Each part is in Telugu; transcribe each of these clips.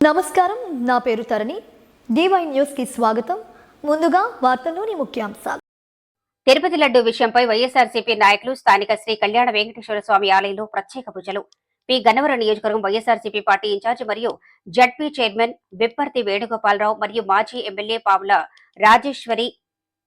నమస్కారం, నా పేరు తరణి. డివైన్ న్యూస్ కి స్వాగతం. ముందుగా వార్తల్లోని ముఖ్యాంశాలు. తిరుపతి లడ్డు విషయంపై వైఎస్ఆర్సీపీ నాయకులు స్థానిక శ్రీ కళ్యాణ వెంకటేశ్వర స్వామి ఆలయంలో ప్రత్యేక పూజలు. పి గన్నవరం నియోజకవర్గం వైఎస్ఆర్సీపీ పార్టీ ఇన్ఛార్జి మరియు జడ్పీ చైర్మన్ విప్పర్తి వేణుగోపాలరావు మరియు మాజీ ఎమ్మెల్యే పావుల రాజేశ్వరి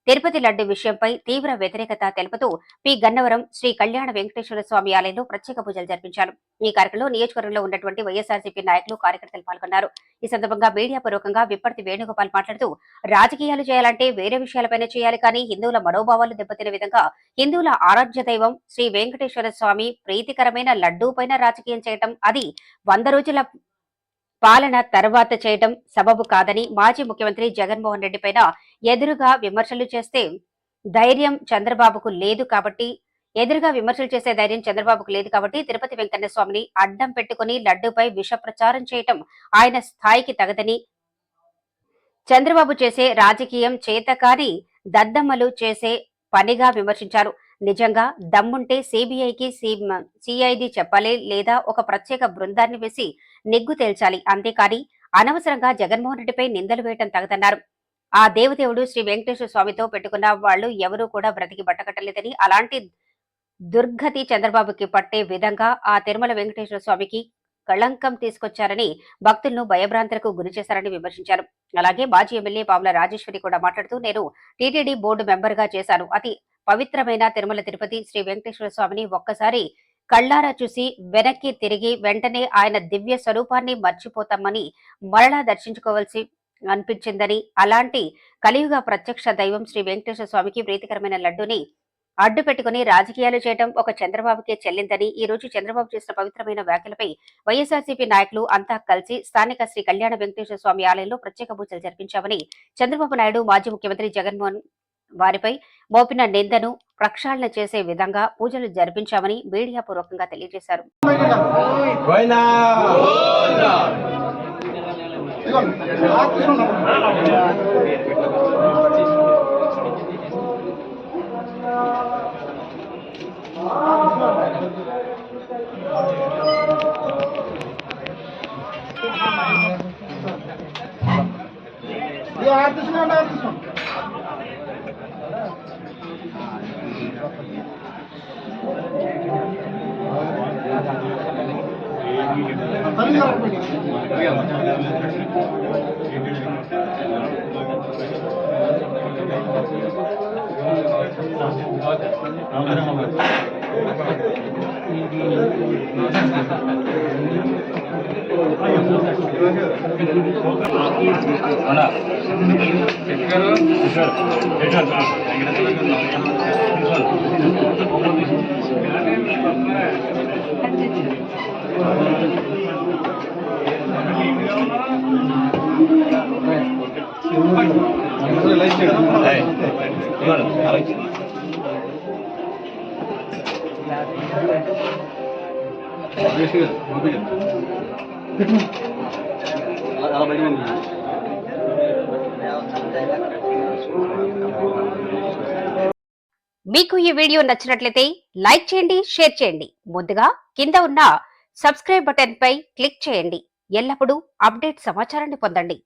తిరుపతి లడ్డు విషయంపై తీవ్ర వ్యతిరేకత తెలుపుతూ పి గన్నవరం శ్రీ కళ్యాణ వెంకటేశ్వర స్వామి ఆలయంలో ప్రత్యేక పూజలు జరిపించారు. ఈ కార్యక్రమంలో నియోజకవర్గంలో ఉన్నటువంటి వైఎస్ఆర్సీపీ నాయకులు, కార్యకర్తలు పాల్గొన్నారు. ఈ సందర్భంగా మీడియా పూర్వకంగా విప్పర్తి వేణుగోపాల్ మాట్లాడుతూ, రాజకీయాలు చేయాలంటే వేరే విషయాలపైన చేయాలి, కానీ హిందువుల మనోభావాలు దెబ్బతినే విధంగా హిందువుల ఆరాధ్య దైవం శ్రీ వెంకటేశ్వర స్వామి ప్రీతికరమైన లడ్డూ పైన రాజకీయం చేయటం, అది 100 రోజుల పాలన తర్వాత చేయడం సబబు కాదని మాజీ ముఖ్యమంత్రి జగన్మోహన్ రెడ్డి పైన ఎదురుగా విమర్శలు చేస్తే ధైర్యం చంద్రబాబుకు లేదు కాబట్టి తిరుపతి వెంకన్న స్వామిని అడ్డం పెట్టుకుని లడ్డూపై విష ప్రచారం చేయటం ఆయన స్థాయికి తగదని, చంద్రబాబు చేసే రాజకీయం చేతకాని దద్దమ్మలు చేసే పనిగా విమర్శించారు. నిజంగా దమ్ముంటే సిబిఐకి సిఐడి చెప్పాలి, లేదా ఒక ప్రత్యేక బృందాన్ని వేసి నిగ్గు తేల్చాలి. అంతేకాని అనవసరంగా జగన్మోహన్ రెడ్డిపై నిందలు వేయటం తగదన్నారు. ఆ దేవదేవుడు శ్రీ వెంకటేశ్వర స్వామితో పెట్టుకున్న వాళ్లు ఎవరూ కూడా బ్రతికి బట్టకట్టలేదని, అలాంటి దుర్గతి చంద్రబాబుకి పట్టే విధంగా ఆ తిరుమల వెంకటేశ్వర స్వామికి కళంకం తీసుకొచ్చారని, భక్తులను భయభ్రాంతులకు గురి చేశారని విమర్శించారు. అలాగే మాజీ ఎమ్మెల్యే పావుల రాజేశ్వరి కూడా మాట్లాడుతూ, నేను టీటీడీ బోర్డు మెంబర్ గా చేశాను. అతి పవిత్రమైన తిరుమల తిరుపతి శ్రీ వెంకటేశ్వర స్వామిని ఒక్కసారి కళ్లారా చూసి వెనక్కి తిరిగి వెంటనే ఆయన దివ్య స్వరూపాన్ని మర్చిపోతామని మరలా దర్శించుకోవాల్సి అనిపించిందని, అలాంటి కలియుగ ప్రత్యక్ష దైవం శ్రీ వెంకటేశ్వర స్వామికి ప్రీతికరమైన లడ్డూని అడ్డు పెట్టుకుని రాజకీయాలు చేయడం ఒక చంద్రబాబుకే చెల్లిందని, ఈ రోజు చంద్రబాబు చేసిన పవిత్రమైన వ్యాఖ్యలపై వైఎస్ఆర్సీపీ నాయకులు అంతా కలిసి స్థానిక శ్రీ కళ్యాణ వెంకటేశ్వర స్వామి ఆలయంలో ప్రత్యేక పూజలు జరిపించామని, చంద్రబాబు నాయుడు మాజీ ముఖ్యమంత్రి జగన్మోహన్ వారిపై మోపిన నిందను ప్రక్షాళన చేసే విధంగా పూజలు జరిపించామని మీడియా పూర్వకంగా తెలియజేశారు. మీకు ఈ వీడియో నచ్చినట్లయితే లైక్ చేయండి, షేర్ చేయండి. ముందుగా కింద ఉన్న సబ్స్క్రైబ్ బటన్ పై క్లిక్ చేయండి. ఎల్లప్పుడూ అప్డేట్ సమాచారాన్ని పొందండి.